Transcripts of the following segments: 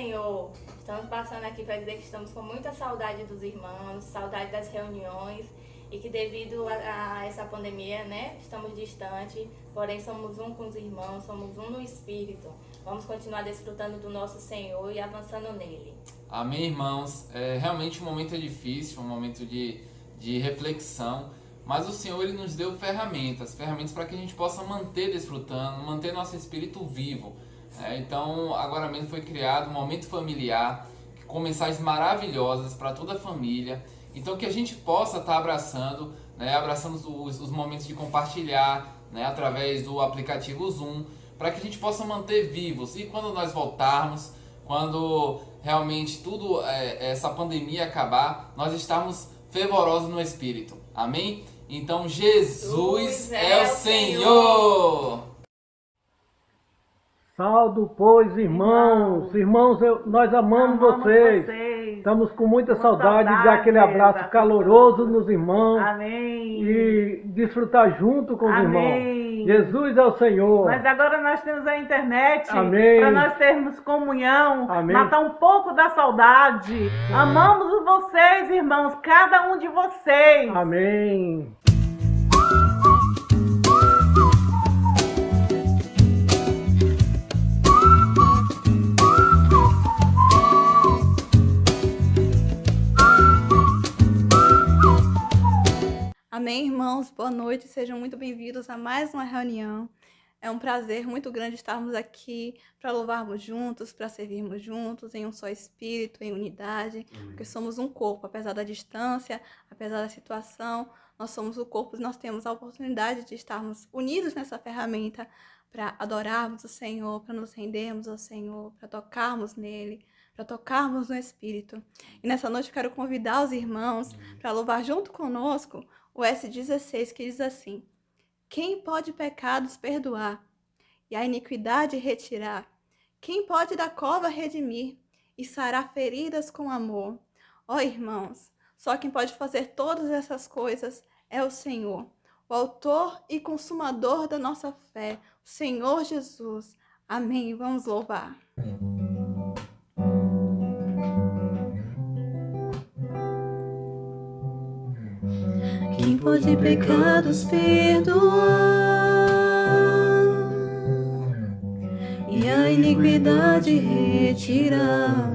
Senhor. Estamos passando aqui para dizer que estamos com muita saudade dos irmãos, saudade das reuniões e que devido a essa pandemia, né, estamos distantes, porém somos um com os irmãos, somos um no Espírito. Vamos continuar desfrutando do nosso Senhor e avançando nele. Amém, irmãos. Realmente um momento difícil, um momento de reflexão, mas o Senhor ele nos deu ferramentas para que a gente possa manter desfrutando, manter nosso espírito vivo. Então, agora mesmo foi criado um momento familiar, com mensagens maravilhosas para toda a família. Então, que a gente possa estar abraçando os momentos de compartilhar, através do aplicativo Zoom, para que a gente possa manter vivos. E quando nós voltarmos, quando realmente essa pandemia acabar, nós estarmos fervorosos no Espírito. Amém? Então, Jesus é o Senhor! Saldo, pois, irmãos, nós amamos vocês. Estamos com muita saudade de dar aquele abraço caloroso nos irmãos. Amém. E desfrutar junto com os irmãos. Jesus é o Senhor. Mas agora nós temos a internet para nós termos comunhão, Amém. Matar um pouco da saudade. Amamos vocês, irmãos, cada um de vocês. Amém. Amém, irmãos? Boa noite, sejam muito bem-vindos a mais uma reunião. É um prazer muito grande estarmos aqui para louvarmos juntos, para servirmos juntos, em um só espírito, em unidade, porque somos um corpo, apesar da distância, apesar da situação, nós somos o corpo e nós temos a oportunidade de estarmos unidos nessa ferramenta para adorarmos o Senhor, para nos rendermos ao Senhor, para tocarmos nele, para tocarmos no Espírito. E nessa noite eu quero convidar os irmãos para louvar junto conosco o S16, que diz assim: quem pode pecados perdoar e a iniquidade retirar? Quem pode da cova redimir e sarar feridas com amor? Ó irmãos, só quem pode fazer todas essas coisas é o Senhor, o autor e consumador da nossa fé, o Senhor Jesus. Amém. Vamos louvar. Quem pode pecados perdoar e a iniquidade retirar?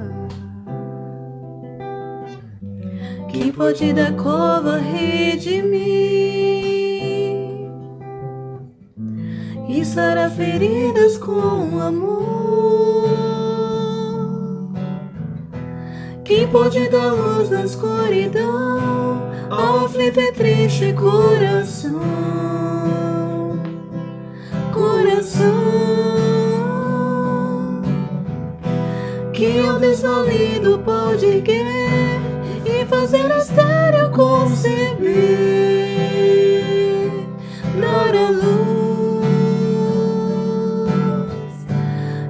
Quem pode da cova redimir e sarar feridas com amor? Quem pode dar luz na escuridão ao aflito e triste coração? Quem ao desvalido pode erguer e fazer a estéril conceber, dar a luz?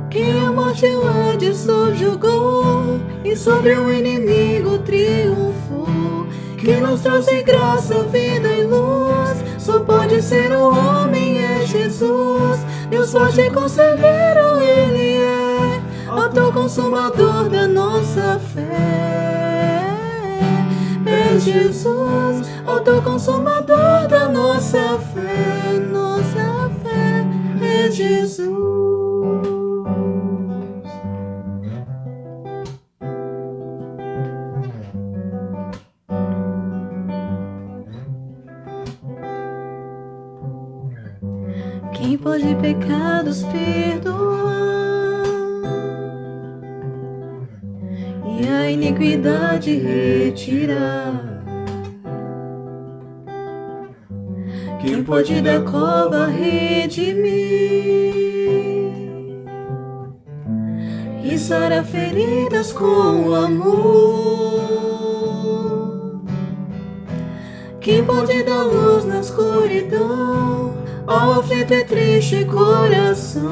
Quem a morte e o Hades subjugou e sobre o inimigo triunfou? Quem nos trouxe graça, vida e luz, só pode ser o homem, é Jesus. Deus forte e conselheiro, Ele é autor consumador da nossa fé. É Jesus, autor consumador da nossa fé. Nossa fé é Jesus. Quem pode pecados perdoar e a iniquidade retirar? Quem pode da cova redimir e sarar feridas com amor? Quem pode dar luz na escuridão ao aflito e triste coração?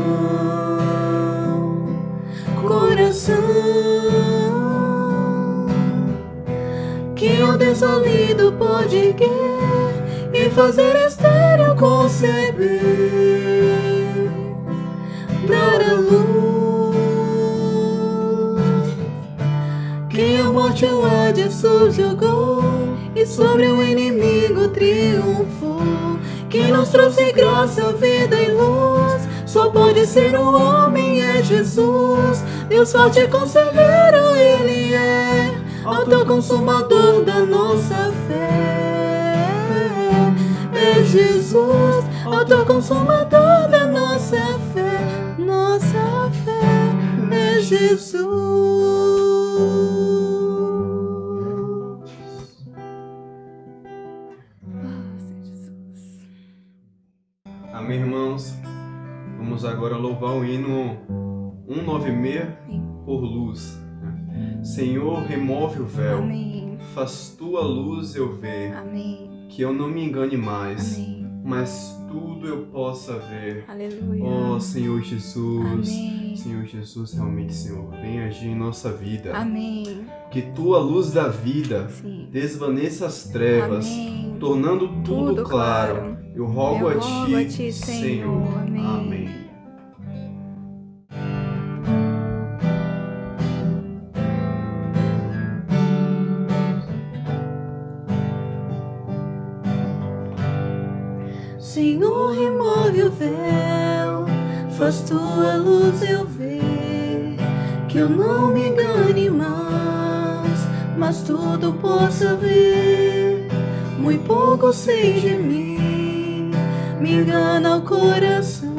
Quem ao desvalido pode erguer e fazer estéril conceber, dar a luz? morte o ódio subjugou e sobre o inimigo triunfou. Quem nos trouxe graça, vida e luz, só pode ser um homem, é Jesus. Deus forte e conselheiro, Ele é autor consumador da nossa fé. É Jesus, autor consumador da nossa fé. Nossa fé é Jesus. Amém, irmãos? Vamos agora louvar o hino 196 por luz. Senhor, remove o véu. Amém. Faz tua luz eu ver. Amém. Que eu não me engane mais, Amém. mas tudo eu possa ver. Aleluia. Oh, Senhor Jesus. Amém. Senhor Jesus, realmente, Senhor, vem agir em nossa vida. Amém. Que tua luz da vida Sim. desvaneça as trevas, Amém. tornando tudo claro. Eu rogo a ti, Senhor. Amém. Amém. Senhor, remove o véu, faz tua luz eu ver, que eu não me engane mais, mas tudo possa ver. Muito pouco sei de mim, me engana o coração,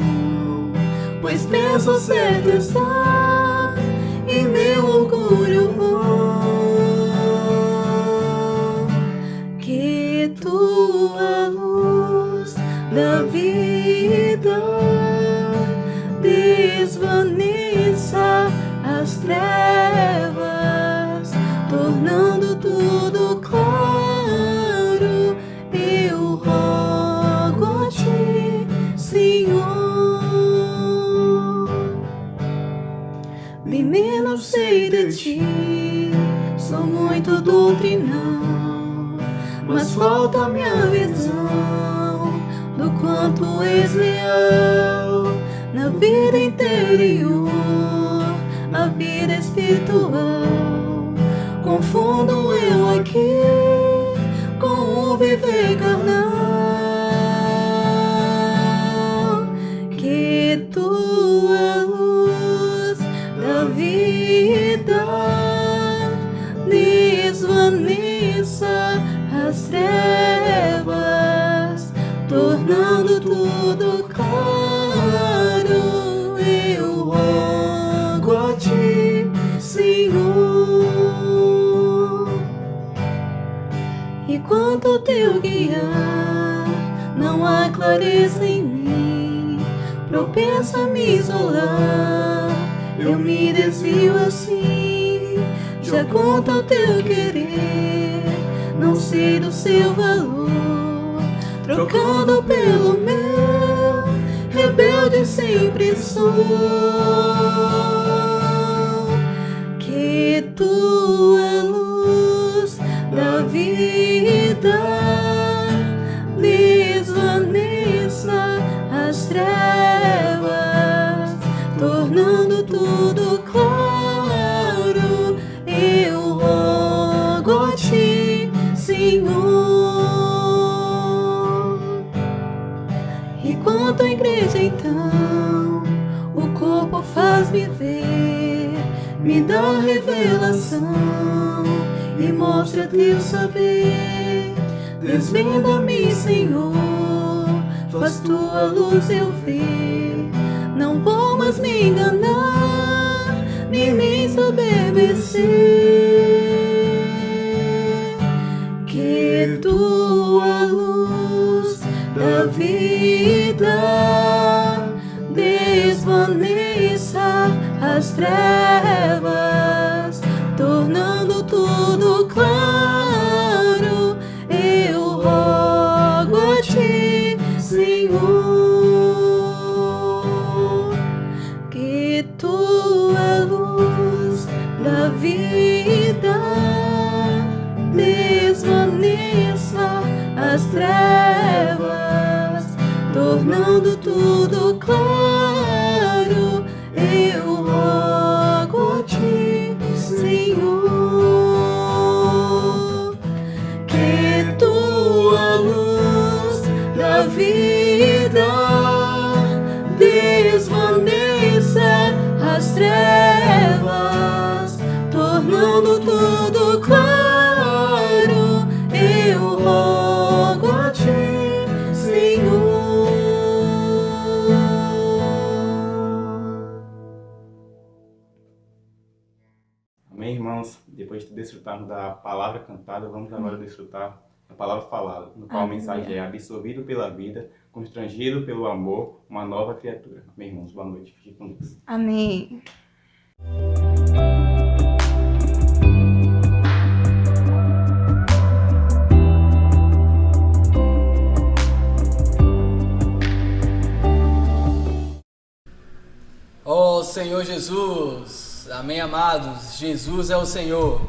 pois penso certo está em meu orgulho vou. Que tua luz da vida desvaneça as trevas, tornando tudo claro. Eu rogo a ti, Senhor. Bem menos sei de ti, sou muito doutrinal, mas falta-me a visão do quanto és leal na vida interior, a vida espiritual. Confundo eu aqui com o viver carnal. Que tua luz da vida desvaneça as trevas, tornando tudo claro. Eu rogo a ti, Senhor. E quanto ao teu guiar, não há clareza em mim, propensa a me isolar. Eu me desvio assim, já quanto ao teu querer, não sei do seu valor, trocando pelo meu, rebelde sempre sou. Que tua luz da vida desvaneça as trevas, tornando tudo claro. Eu rogo a ti, Senhor. E quanto à igreja então, o corpo faz-me ver, me dá revelação e mostra teu saber. Desvenda-me, Senhor, faz tua luz eu ver. Não vou mais me enganar, nem me ensoberbecer. Que tua luz da vida desvaneça as trevas, tornando tudo claro. Eu rogo a ti, Senhor. Que tua luz da vida desvaneça as trevas, tornando tudo claro. Eu rogo a ti, Senhor. desfrutarmos da palavra cantada, vamos agora desfrutar da palavra falada, no qual a mensagem é: absorvido pela vida, constrangido pelo amor, uma nova criatura. Amém, irmãos? Boa noite. Fique com Deus. Amém. Ó Senhor Jesus, amém, amados, Jesus é o Senhor.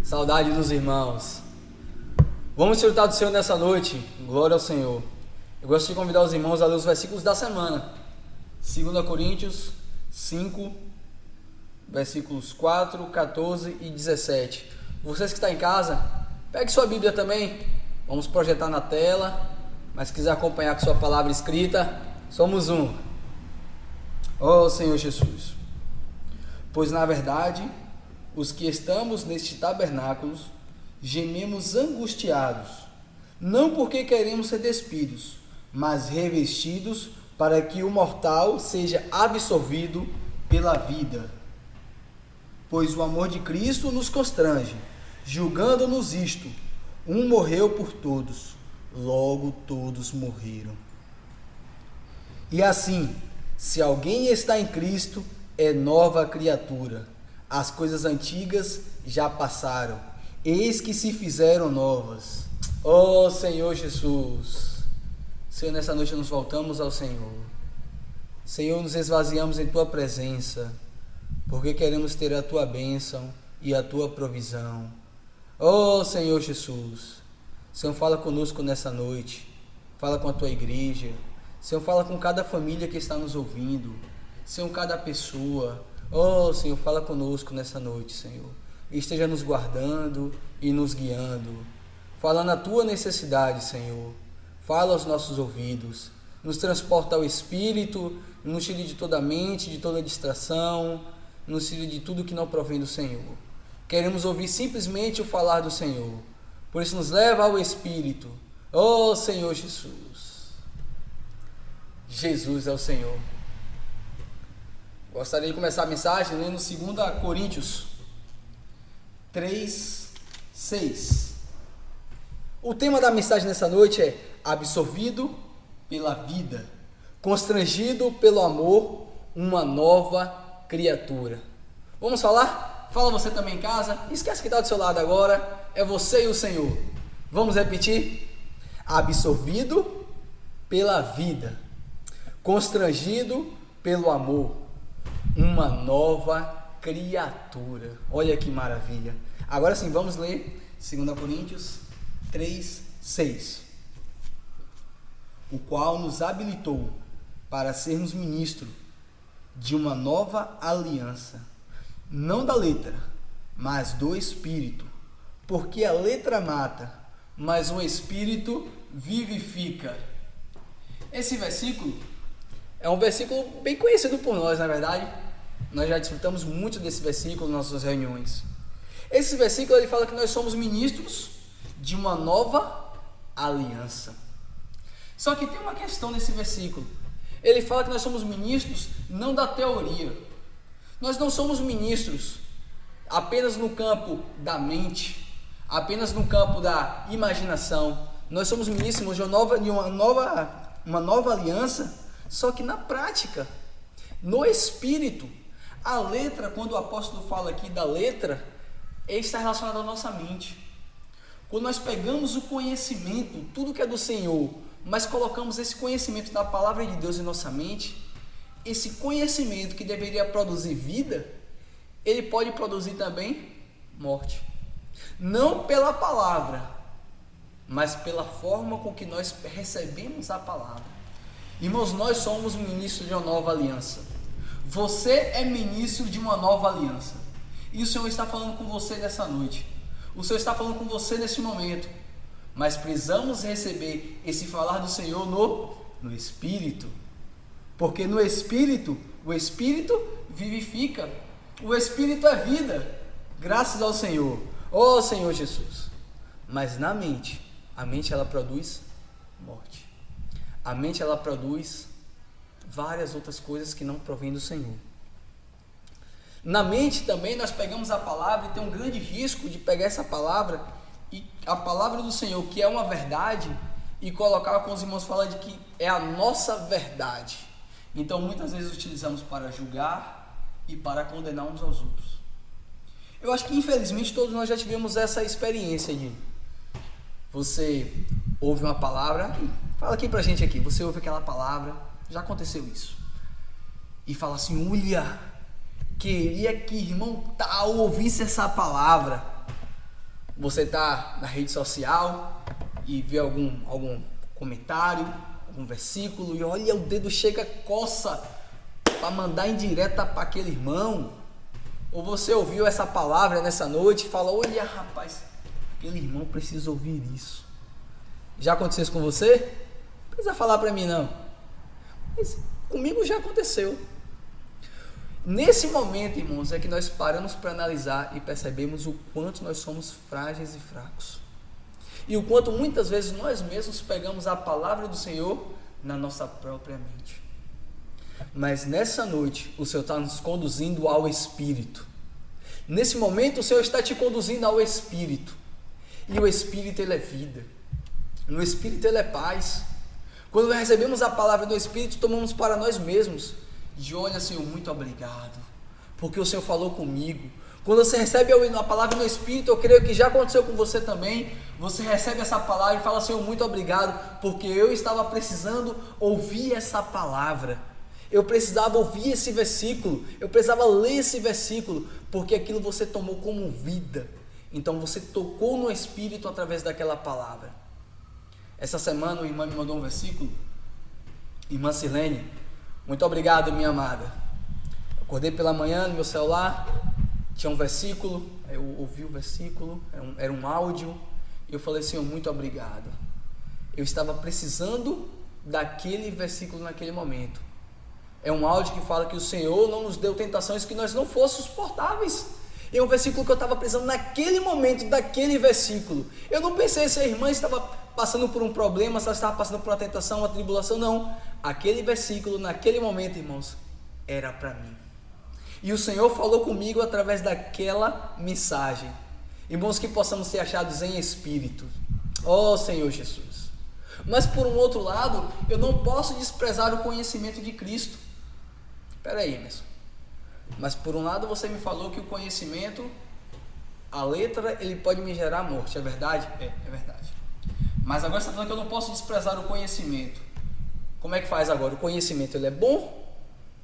Saudade dos irmãos. Vamos desfrutar do Senhor nessa noite, glória ao Senhor. Eu gosto de convidar os irmãos a ler os versículos da semana. 2 Coríntios 5, versículos 4, 14 e 17. Vocês que estão em casa, pegue sua Bíblia também, vamos projetar na tela, mas se quiser acompanhar com sua palavra escrita, somos um. Ó Senhor Jesus, pois na verdade, os que estamos neste tabernáculo, gememos angustiados, não porque queremos ser despidos, mas revestidos para que o mortal seja absorvido pela vida. Pois o amor de Cristo nos constrange, julgando-nos isto: um morreu por todos, logo todos morreram. E assim, se alguém está em Cristo, é nova criatura. As coisas antigas já passaram, eis que se fizeram novas. Ó Senhor Jesus, Senhor, nessa noite nos voltamos ao Senhor. Senhor, nos esvaziamos em Tua presença, porque queremos ter a Tua bênção e a Tua provisão. Ó Senhor Jesus, Senhor, fala conosco nessa noite, fala com a Tua igreja. Senhor, fala com cada família que está nos ouvindo, Senhor, cada pessoa. Oh, Senhor, fala conosco nessa noite, Senhor. Esteja nos guardando e nos guiando. Fala na Tua necessidade, Senhor. Fala aos nossos ouvidos. Nos transporta ao Espírito, nos tire de toda a mente, de toda a distração, nos tire de tudo que não provém do Senhor. Queremos ouvir simplesmente o falar do Senhor. Por isso nos leva ao Espírito. Oh, Senhor Jesus. Jesus é o Senhor. Gostaria de começar a mensagem lendo 2 Coríntios 3, 6. O tema da mensagem nessa noite é: absorvido pela vida, constrangido pelo amor, uma nova criatura. Vamos falar? Fala você também em casa. Esquece que está do seu lado agora. É você e o Senhor. Vamos repetir? Absorvido pela vida, constrangido pelo amor, uma nova criatura. Olha que maravilha. Agora sim, vamos ler 2 Coríntios 3, 6. O qual nos habilitou para sermos ministros de uma nova aliança, não da letra, mas do Espírito, porque a letra mata, mas o Espírito vivifica. Esse versículo é um versículo bem conhecido por nós, na verdade. Nós já desfrutamos muito desse versículo nas nossas reuniões. Esse versículo ele fala que nós somos ministros de uma nova aliança. Só que tem uma questão nesse versículo. Ele fala que nós somos ministros não da teoria. Nós não somos ministros apenas no campo da mente, apenas no campo da imaginação. Nós somos ministros de uma nova aliança, só que na prática, no Espírito. A letra, quando o apóstolo fala aqui da letra, está relacionada à nossa mente. Quando nós pegamos o conhecimento, tudo que é do Senhor, mas colocamos esse conhecimento da palavra de Deus em nossa mente, esse conhecimento que deveria produzir vida, ele pode produzir também morte. Não pela palavra, mas pela forma com que nós recebemos a palavra. Irmãos, nós somos ministros de uma nova aliança. Você é ministro de uma nova aliança. E o Senhor está falando com você nessa noite. O Senhor está falando com você nesse momento. Mas precisamos receber esse falar do Senhor no Espírito. Porque no Espírito, o Espírito vivifica. O Espírito é vida. Graças ao Senhor. Ó Senhor Jesus. Mas na mente, a mente ela produz morte. A mente ela produz várias outras coisas que não provêm do Senhor. Na mente também nós pegamos a palavra e tem um grande risco de pegar essa palavra, e a palavra do Senhor, que é uma verdade, e colocar, como os irmãos falam, de que é a nossa verdade. Então muitas vezes utilizamos para julgar e para condenar uns aos outros. Eu acho que infelizmente todos nós já tivemos essa experiência de você ouve uma palavra, fala aqui pra gente aqui, você ouve aquela palavra, já aconteceu isso, e fala assim, olha, queria que irmão tal ouvisse essa palavra. Você tá na rede social e vê algum comentário, algum versículo, e olha, o dedo chega, coça para mandar indireta para aquele irmão. Ou você ouviu essa palavra nessa noite e fala, olha rapaz, aquele irmão precisa ouvir isso. Já aconteceu isso com você? Não precisa falar para mim não, mas comigo já aconteceu. Nesse momento, irmãos, é que nós paramos para analisar e percebemos o quanto nós somos frágeis e fracos. E o quanto muitas vezes nós mesmos pegamos a palavra do Senhor na nossa própria mente. Mas nessa noite, o Senhor está nos conduzindo ao Espírito. Nesse momento, o Senhor está te conduzindo ao Espírito. E o Espírito, ele é vida. No Espírito, ele é paz. Quando nós recebemos a palavra do Espírito, tomamos para nós mesmos. E olha, Senhor, muito obrigado, porque o Senhor falou comigo. Quando você recebe a palavra no Espírito, eu creio que já aconteceu com você também. Você recebe essa palavra e fala, Senhor, muito obrigado, porque eu estava precisando ouvir essa palavra. Eu precisava ouvir esse versículo, eu precisava ler esse versículo, porque aquilo você tomou como vida. Então você tocou no Espírito através daquela palavra. Essa semana uma irmã me mandou um versículo, irmã Silene, muito obrigado, minha amada. Acordei pela manhã no meu celular, tinha um versículo, eu ouvi o versículo, era um áudio, e eu falei, Senhor, muito obrigado. Eu estava precisando daquele versículo naquele momento. É um áudio que fala que o Senhor não nos deu tentações que nós não fôssemos suportáveis. É um versículo que eu estava precisando naquele momento, daquele versículo. Eu não pensei se a irmã estava passando por um problema, se ela estava passando por uma tentação, uma tribulação, não. Aquele versículo, naquele momento, irmãos, era para mim. E o Senhor falou comigo através daquela mensagem. Irmãos, que possamos ser achados em espírito. Oh, Senhor Jesus. Mas por um outro lado, eu não posso desprezar o conhecimento de Cristo. Espera aí, Emerson. Mas por um lado você me falou que o conhecimento, a letra, ele pode me gerar morte, é verdade? É verdade. Mas agora você está falando que eu não posso desprezar o conhecimento. Como é que faz agora? O conhecimento, ele é bom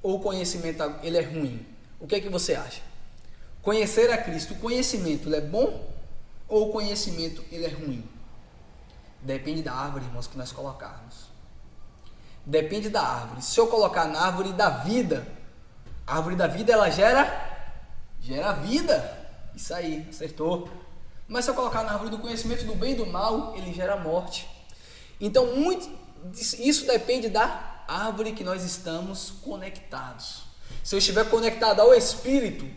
ou o conhecimento, ele é ruim? O que é que você acha? Conhecer a Cristo, o conhecimento, ele é bom ou o conhecimento, ele é ruim? Depende da árvore, irmãos, que nós colocarmos. Depende da árvore. Se eu colocar na árvore da vida, a árvore da vida, ela gera vida. Isso aí, acertou. Mas se eu colocar na árvore do conhecimento do bem e do mal, ele gera morte. Então, isso depende da árvore que nós estamos conectados. Se eu estiver conectado ao Espírito,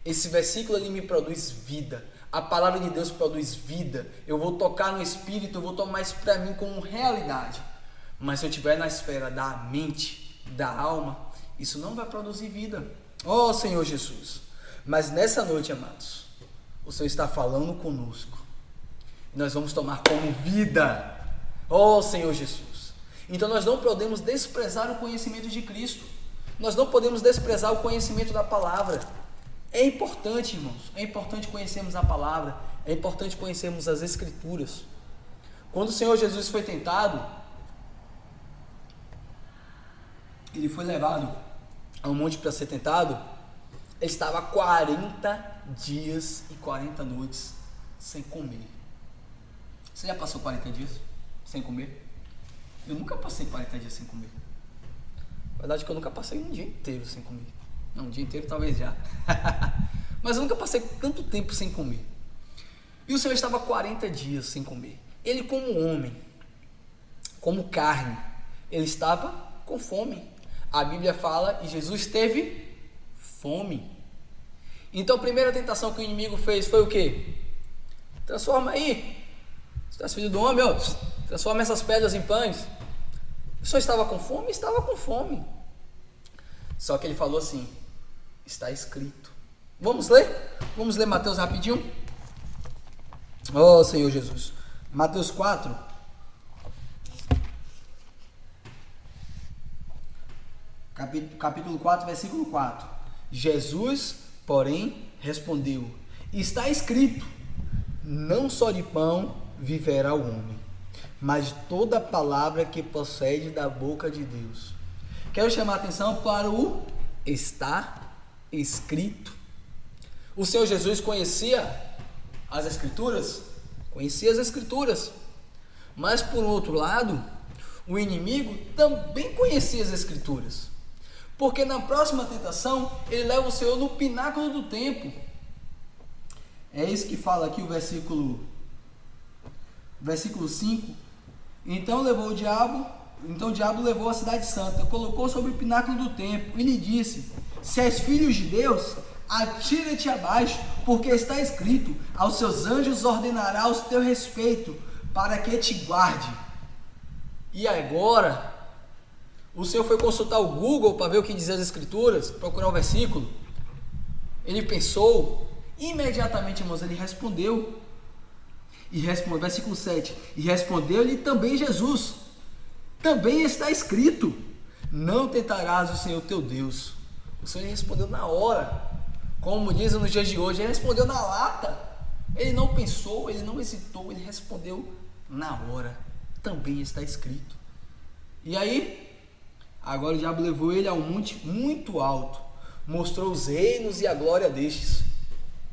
esse versículo ali me produz vida. A palavra de Deus produz vida. Eu vou tocar no Espírito, eu vou tomar isso para mim como realidade. Mas se eu estiver na esfera da mente, da alma, isso não vai produzir vida. Oh, Senhor Jesus. Mas nessa noite, amados, o Senhor está falando conosco. Nós vamos tomar como vida. Oh, Senhor Jesus. Então nós não podemos desprezar o conhecimento de Cristo. Nós não podemos desprezar o conhecimento da palavra. É importante, irmãos. É importante conhecermos a palavra. É importante conhecermos as Escrituras. Quando o Senhor Jesus foi tentado, ele foi levado ao monte para ser tentado. Ele estava 40 dias e 40 noites sem comer. Você já passou 40 dias sem comer? Eu nunca passei 40 dias sem comer. Na verdade, que eu nunca passei um dia inteiro sem comer. Não, um dia inteiro talvez já. Mas eu nunca passei tanto tempo sem comer. E o Senhor estava 40 dias sem comer. Ele, como homem, como carne, ele estava com fome. A Bíblia fala, e Jesus teve fome. Então a primeira tentação que o inimigo fez foi o quê? Transforma aí. Se és filho do homem, ó, transforma essas pedras em pães. O Senhor estava com fome? Estava com fome. Só que ele falou assim, está escrito. Vamos ler? Vamos ler Mateus rapidinho? Oh, Senhor Jesus. Mateus 4. Capítulo 4, versículo 4. Jesus, porém, respondeu: está escrito, não só de pão viverá o homem, mas de toda palavra que procede da boca de Deus. Quero chamar a atenção para o está escrito. O Senhor Jesus conhecia as Escrituras? Conhecia as Escrituras. Mas, por outro lado, o inimigo também conhecia as Escrituras. Porque na próxima tentação, ele leva o Senhor no pináculo do templo. É isso que fala aqui o versículo 5. Então o diabo levou a cidade santa, colocou sobre o pináculo do templo e lhe disse: se és filho de Deus, atira-te abaixo, porque está escrito: aos seus anjos ordenará o teu respeito, para que te guarde. E agora, o Senhor foi consultar o Google para ver o que dizia as Escrituras, procurar o versículo. Ele pensou, imediatamente, irmãos, ele respondeu. Versículo 7. E respondeu-lhe também Jesus: também está escrito, não tentarás o Senhor teu Deus. O Senhor respondeu na hora. Como dizem nos dias de hoje, ele respondeu na lata. Ele não pensou, ele não hesitou, ele respondeu na hora. Também está escrito. E aí, agora o diabo levou ele a um monte muito alto, mostrou os reinos e a glória destes.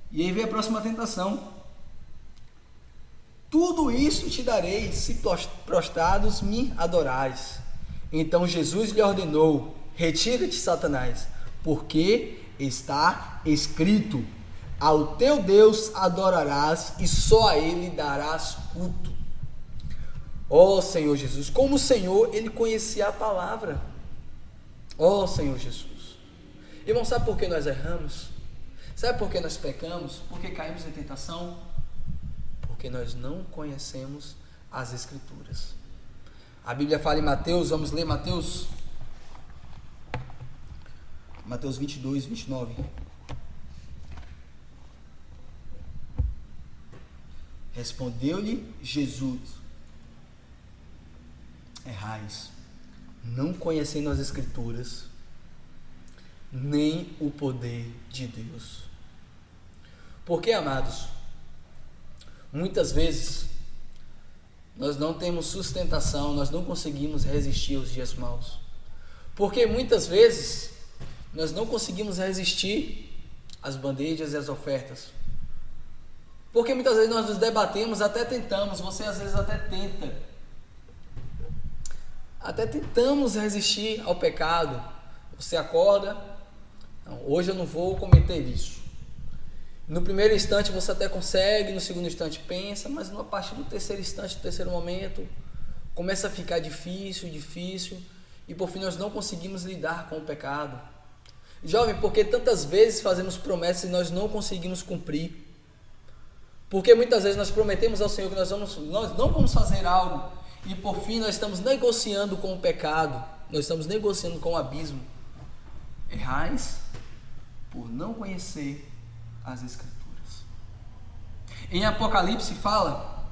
E aí vem a próxima tentação: tudo isso te darei, se prostrados me adorais. Então Jesus lhe ordenou: retira-te, Satanás, porque está escrito: ao teu Deus adorarás e só a ele darás culto. Ó Senhor Jesus, como o Senhor, ele conhecia a palavra. Ó Senhor Jesus. Irmão, sabe por que nós erramos? Sabe por que nós pecamos? Porque caímos em tentação? Porque nós não conhecemos as Escrituras. A Bíblia fala em Mateus, vamos ler Mateus 22, 29. Respondeu-lhe Jesus: errais, não conhecendo as Escrituras, nem o poder de Deus. Porque, amados, muitas vezes nós não temos sustentação, nós não conseguimos resistir aos dias maus. Porque muitas vezes nós não conseguimos resistir às bandejas e às ofertas. Porque muitas vezes nós nos debatemos, até tentamos, você às vezes até tentamos resistir ao pecado. Você acorda, não, hoje eu não vou cometer isso. No primeiro instante você até consegue, no segundo instante pensa, mas a partir do terceiro instante, do terceiro momento, começa a ficar difícil, e por fim nós não conseguimos lidar com o pecado. Jovem, porque tantas vezes fazemos promessas e nós não conseguimos cumprir? Porque muitas vezes nós prometemos ao Senhor que nós não vamos fazer algo, e por fim nós estamos negociando com o pecado, nós estamos negociando com o abismo. Errais por não conhecer as Escrituras. Em Apocalipse fala,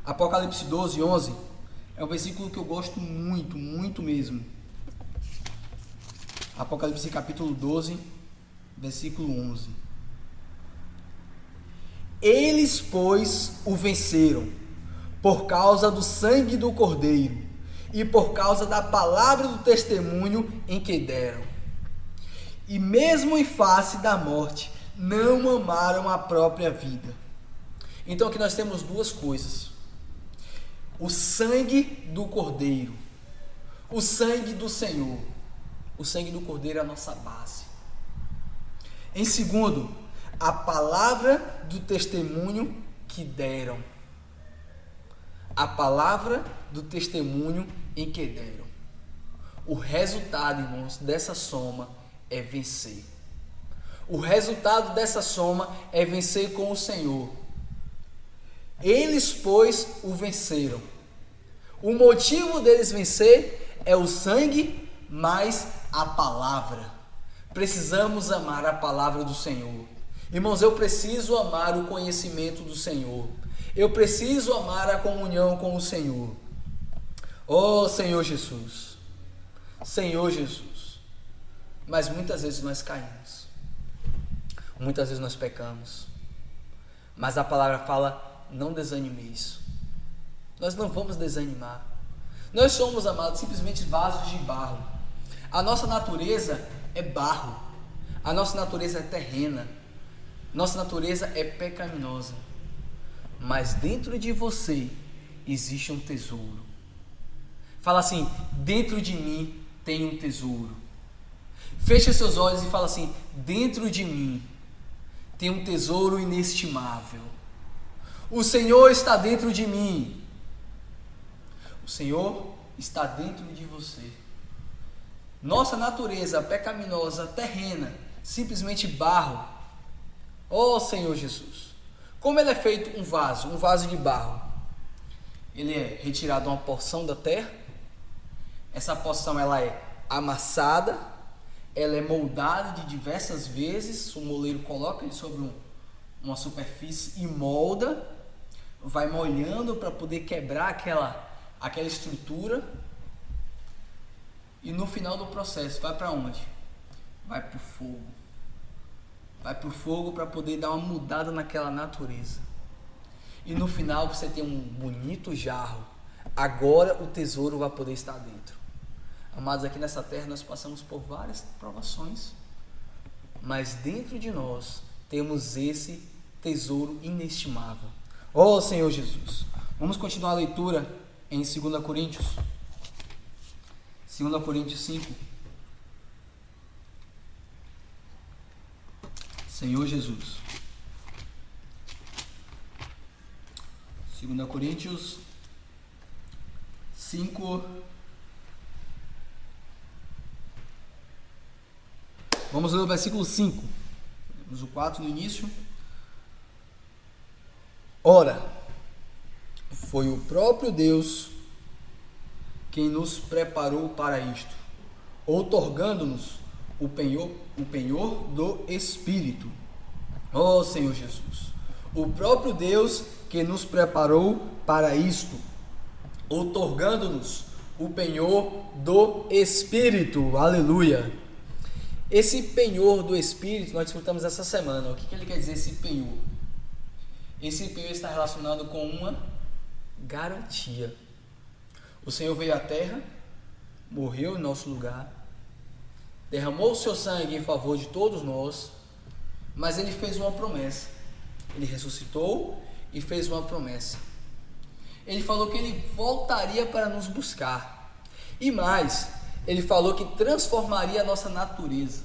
Apocalipse 12, 11, é um versículo que eu gosto muito mesmo. Apocalipse capítulo 12, versículo 11. Eles, pois, o venceram, por causa do sangue do Cordeiro, e por causa da palavra do testemunho em que deram. E mesmo em face da morte, não amaram a própria vida. Então aqui nós temos duas coisas: o sangue do Cordeiro, o sangue do Senhor. O sangue do Cordeiro é a nossa base. Em segundo, a palavra do testemunho que deram. A palavra do testemunho em que deram. O resultado, irmãos, dessa soma é vencer. O resultado dessa soma é vencer com o Senhor. Eles, pois, o venceram. O motivo deles vencer é o sangue mais a palavra. Precisamos amar a palavra do Senhor. Irmãos, eu preciso amar o conhecimento do Senhor. Eu preciso amar a comunhão com o Senhor. Oh, Senhor Jesus. Senhor Jesus. Mas muitas vezes nós caímos. Muitas vezes nós pecamos. Mas a palavra fala, não desanimeis. Nós não vamos desanimar. Nós somos, amados, simplesmente vasos de barro. A nossa natureza é barro. A nossa natureza é terrena. Nossa natureza é pecaminosa. Mas dentro de você existe um tesouro. Fala assim, dentro de mim tem um tesouro. Fecha seus olhos e fala assim, dentro de mim tem um tesouro inestimável. O Senhor está dentro de mim. O Senhor está dentro de você. Nossa natureza pecaminosa, terrena, simplesmente barro. Oh, Senhor Jesus. Como ele é feito um vaso de barro? Ele é retirado uma porção da terra. Essa porção ela é amassada, ela é moldada de diversas vezes. O moleiro coloca ele sobre uma superfície e molda, vai molhando para poder quebrar aquela estrutura. E no final do processo, vai para onde? Vai para o fogo. Vai para o fogo para poder dar uma mudada naquela natureza. E no final você tem um bonito jarro. Agora o tesouro vai poder estar dentro. Amados, aqui nessa terra nós passamos por várias provações. Mas dentro de nós temos esse tesouro inestimável. Oh, Senhor Jesus. Vamos continuar a leitura em 2 Coríntios. 2 Coríntios 5. Senhor Jesus. 2 Coríntios 5. Vamos ler o versículo 5. Temos o 4 no início. Ora, foi o próprio Deus quem nos preparou para isto, outorgando-nos o penhor do Espírito. Oh, Senhor Jesus, o próprio Deus que nos preparou para isto, outorgando-nos o penhor do Espírito. Aleluia! Esse penhor do Espírito nós discutamos essa semana. O que ele quer dizer, esse penhor? Esse penhor está relacionado com uma garantia. O Senhor veio à terra, morreu em nosso lugar, derramou o seu sangue em favor de todos nós, mas ele fez uma promessa. Ele ressuscitou e fez uma promessa. Ele falou que ele voltaria para nos buscar. E mais, ele falou que transformaria a nossa natureza.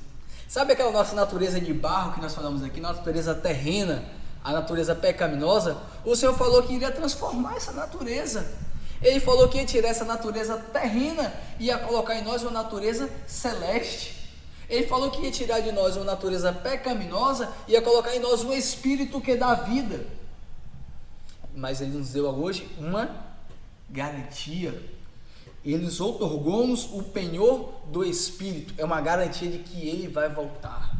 Sabe aquela nossa natureza de barro que nós falamos aqui, natureza terrena, a natureza pecaminosa? O Senhor falou que iria transformar essa natureza. Ele falou que ia tirar essa natureza terrena e ia colocar em nós uma natureza celeste. Ele falou que ia tirar de nós uma natureza pecaminosa e ia colocar em nós um espírito que dá vida. Mas ele nos deu hoje uma garantia. Ele nos outorgou-nos o penhor do Espírito. É uma garantia de que ele vai voltar.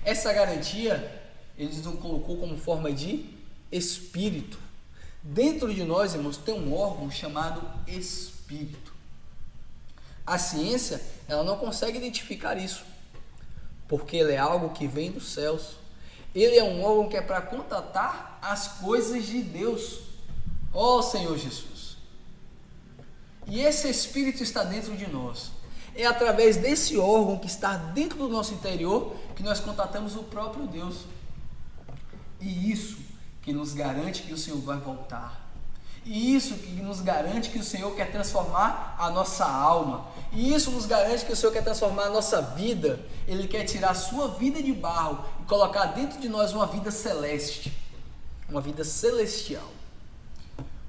Essa garantia ele nos colocou como forma de Espírito. Dentro de nós, irmãos, tem um órgão chamado Espírito. A ciência, ela não consegue identificar isso, porque ele é algo que vem dos céus. Ele é um órgão que é para contatar as coisas de Deus. Ó Senhor Jesus. E esse Espírito está dentro de nós. É através desse órgão que está dentro do nosso interior que nós contatamos o próprio Deus. E isso que nos garante que o Senhor vai voltar. E isso que nos garante que o Senhor quer transformar a nossa alma. E isso nos garante que o Senhor quer transformar a nossa vida. Ele quer tirar a sua vida de barro e colocar dentro de nós uma vida celeste. Uma vida celestial.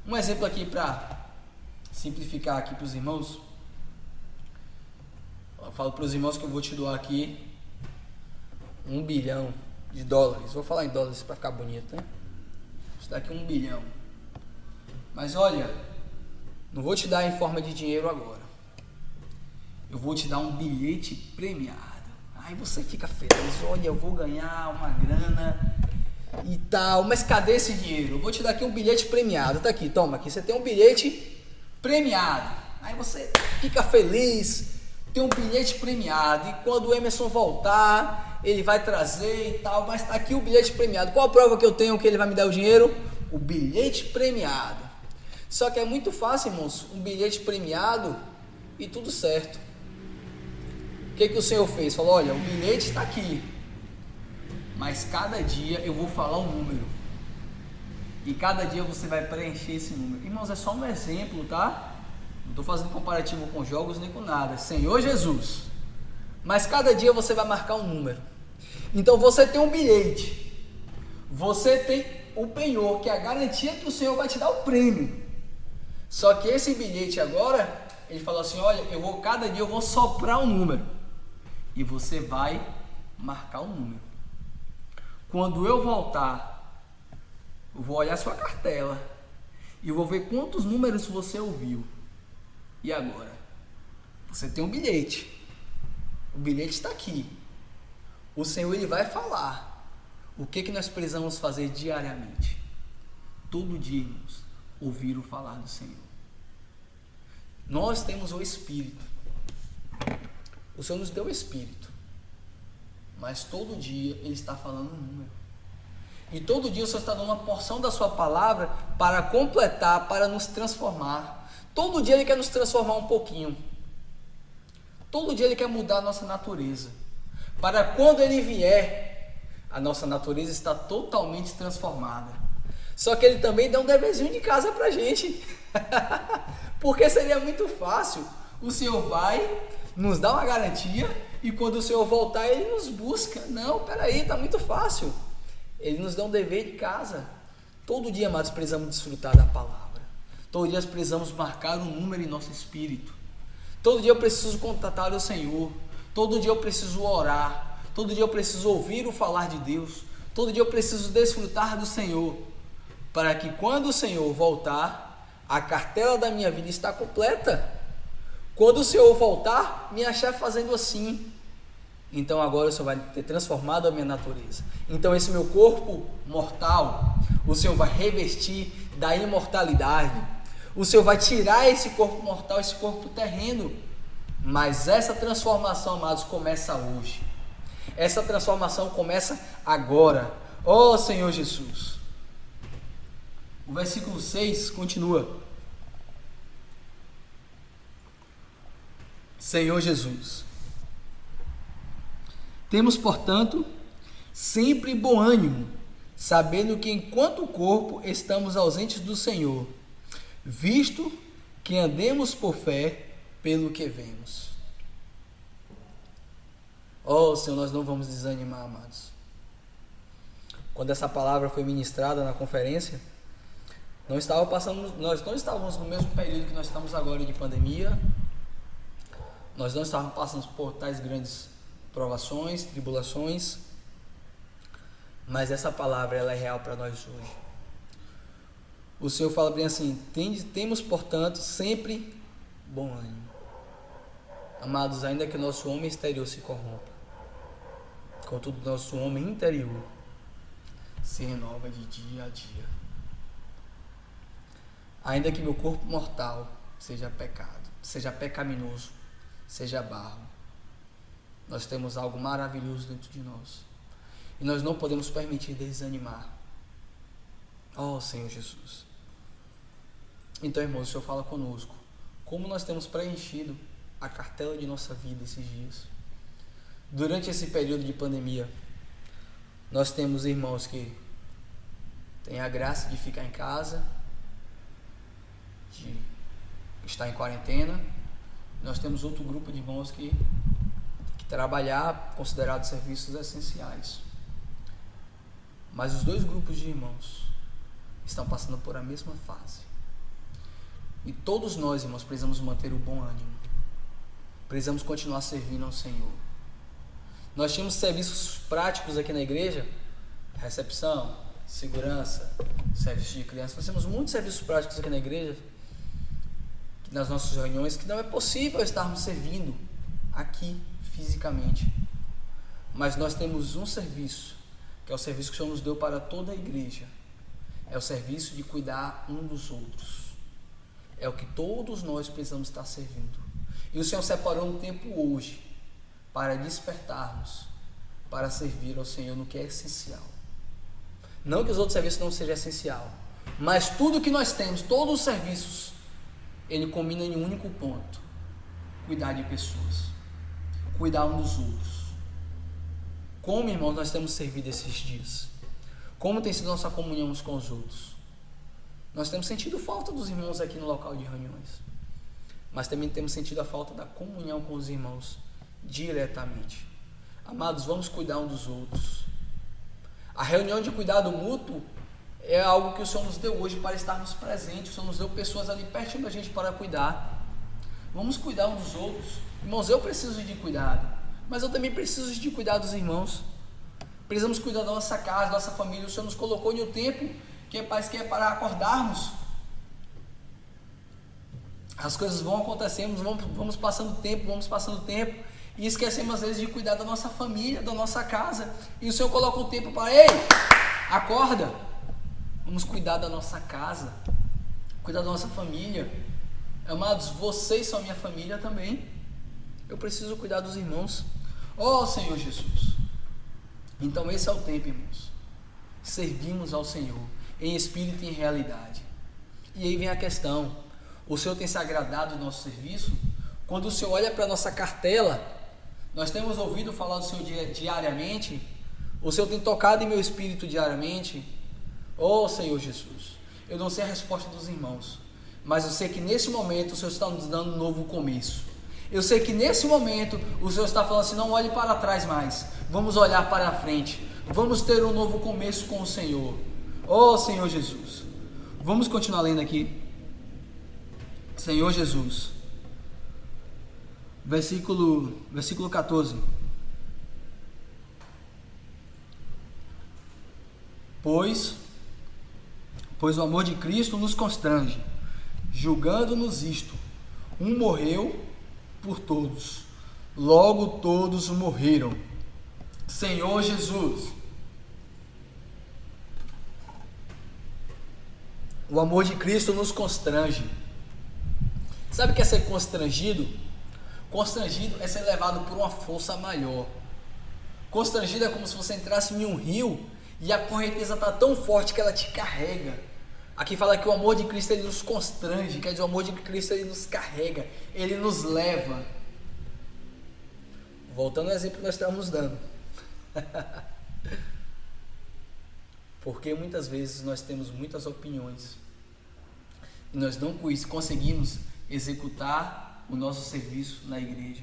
Um exemplo aqui para simplificar aqui para os irmãos. Eu falo para os irmãos que eu vou te doar aqui $1 bilhão. Vou falar em dólares para ficar bonito, né? Vou te dar aqui $1 bilhão. Mas olha, não vou te dar em forma de dinheiro agora. Eu vou te dar um bilhete premiado. Aí você fica feliz, olha, eu vou ganhar uma grana e tal, mas cadê esse dinheiro? Eu vou te dar aqui um bilhete premiado, tá aqui, toma aqui, você tem um bilhete premiado. Aí você fica feliz, tem um bilhete premiado, e quando o Emerson voltar, ele vai trazer e tal, mas tá aqui o bilhete premiado. Qual a prova que eu tenho que ele vai me dar o dinheiro? O bilhete premiado. Só que é muito fácil, irmãos, um bilhete premiado e tudo certo. O que o Senhor fez? Falou, olha, o bilhete está aqui, mas cada dia eu vou falar um número, e cada dia você vai preencher esse número. Irmãos, é só um exemplo, tá? Não estou fazendo comparativo com jogos nem com nada. Senhor Jesus. Mas cada dia você vai marcar um número. Então você tem um bilhete, você tem o penhor, que é a garantia que o Senhor vai te dar o prêmio. Só que esse bilhete agora, ele falou assim, olha, cada dia eu vou soprar um número, e você vai marcar um número. Quando eu voltar, eu vou olhar sua cartela e vou ver quantos números você ouviu. E agora? Você tem um bilhete. O bilhete está aqui. O Senhor, ele vai falar o que nós precisamos fazer diariamente. Todo dia, irmãos, ouvir o falar do Senhor. Nós temos o Espírito. O Senhor nos deu o Espírito. Mas todo dia Ele está falando um número. E todo dia o Senhor está dando uma porção da sua palavra para completar, para nos transformar. Todo dia Ele quer nos transformar um pouquinho. Todo dia Ele quer mudar a nossa natureza. Para quando Ele vier, a nossa natureza está totalmente transformada. Só que Ele também dá um deverzinho de casa para a gente. Porque seria muito fácil. O Senhor vai, nos dá uma garantia, e quando o Senhor voltar, Ele nos busca. Não, peraí, está muito fácil. Ele nos dá um dever de casa. Todo dia, amados, precisamos desfrutar da palavra. Todo dia nós precisamos marcar um número em nosso espírito. Todo dia eu preciso contatar o Senhor. Todo dia eu preciso orar. Todo dia eu preciso ouvir o falar de Deus. Todo dia eu preciso desfrutar do Senhor. Para que quando o Senhor voltar, a cartela da minha vida está completa. Quando o Senhor voltar, me achar fazendo assim. Então agora o Senhor vai ter transformado a minha natureza. Então esse meu corpo mortal, o Senhor vai revestir da imortalidade. O Senhor vai tirar esse corpo mortal, esse corpo terreno. Mas essa transformação, amados, começa hoje. Essa transformação começa agora. Ó Senhor Jesus. O versículo 6 continua. Senhor Jesus. Temos, portanto, sempre bom ânimo, sabendo que enquanto o corpo estamos ausentes do Senhor, visto que andemos por fé pelo que vemos. Oh, Senhor, nós não vamos desanimar, amados. Quando essa palavra foi ministrada na conferência, nós não estávamos no mesmo período que nós estamos agora de pandemia. Nós não estávamos passando por tais grandes provações, tribulações, mas essa palavra ela é real para nós hoje. O Senhor fala bem assim: temos, portanto, sempre bom ânimo. Amados, ainda que nosso homem exterior se corrompa, contudo nosso homem interior se renova de dia a dia. Ainda que meu corpo mortal seja pecado, seja pecaminoso, seja barro, nós temos algo maravilhoso dentro de nós. E nós não podemos permitir desanimar. Oh, Senhor Jesus. Então, irmãos, o Senhor fala conosco. Como nós temos preenchido a cartela de nossa vida esses dias. Durante esse período de pandemia, nós temos irmãos que têm a graça de ficar em casa, de estar em quarentena. Nós temos outro grupo de irmãos que trabalhar, considerados serviços essenciais. Mas os dois grupos de irmãos estão passando por a mesma fase. E todos nós, irmãos, precisamos manter o bom ânimo. Precisamos continuar servindo ao Senhor. Nós tínhamos serviços práticos aqui na igreja, recepção, segurança, serviço de criança. Nós temos muitos serviços práticos aqui na igreja, nas nossas reuniões, que não é possível estarmos servindo aqui fisicamente. Mas nós temos um serviço, que é o serviço que o Senhor nos deu para toda a igreja. É o serviço de cuidar um dos outros. É o que todos nós precisamos estar servindo. E o Senhor separou um tempo hoje para despertarmos, para servir ao Senhor no que é essencial. Não que os outros serviços não sejam essencial, mas tudo que nós temos, todos os serviços, ele combina em um único ponto: cuidar de pessoas, cuidar um dos outros. Como, irmãos, nós temos servido esses dias? Como tem sido nossa comunhão uns com os outros? Nós temos sentido falta dos irmãos aqui no local de reuniões, mas também temos sentido a falta da comunhão com os irmãos diretamente. Amados, vamos cuidar um dos outros. A reunião de cuidado mútuo é algo que o Senhor nos deu hoje para estarmos presentes. O Senhor nos deu pessoas ali pertinho da gente para cuidar. Vamos cuidar um dos outros. Irmãos, eu preciso de cuidado, mas eu também preciso de cuidar dos irmãos. Precisamos cuidar da nossa casa, da nossa família. O Senhor nos colocou em um tempo que é para acordarmos. As coisas vão acontecendo, vamos passando tempo, e esquecemos às vezes de cuidar da nossa família, da nossa casa. E o Senhor coloca um tempo para: ei, acorda, vamos cuidar da nossa casa, cuidar da nossa família. Amados, vocês são minha família também. Eu preciso cuidar dos irmãos. Ó Senhor Jesus. Então esse é o tempo, irmãos. Servimos ao Senhor em espírito e em realidade. E aí vem a questão: o Senhor tem se agradado do nosso serviço? Quando o Senhor olha para a nossa cartela, nós temos ouvido falar do Senhor diariamente? O Senhor tem tocado em meu espírito diariamente? Oh Senhor Jesus, eu não sei a resposta dos irmãos, mas eu sei que nesse momento o Senhor está nos dando um novo começo. Eu sei que nesse momento o Senhor está falando assim: não olhe para trás mais, vamos olhar para a frente, vamos ter um novo começo com o Senhor. Oh Senhor Jesus, vamos continuar lendo aqui. Senhor Jesus, versículo 14. Pois o amor de Cristo nos constrange, julgando-nos isto: um morreu por todos, logo todos morreram. Senhor Jesus, o amor de Cristo nos constrange. Sabe o que é ser constrangido? Constrangido é ser levado por uma força maior. Constrangido é como se você entrasse em um rio e a correnteza está tão forte que ela te carrega. Aqui fala que o amor de Cristo ele nos constrange, quer dizer, o amor de Cristo ele nos carrega, ele nos leva. Voltando ao exemplo que nós estamos dando. Porque muitas vezes nós temos muitas opiniões e nós não conseguimos executar o nosso serviço na igreja.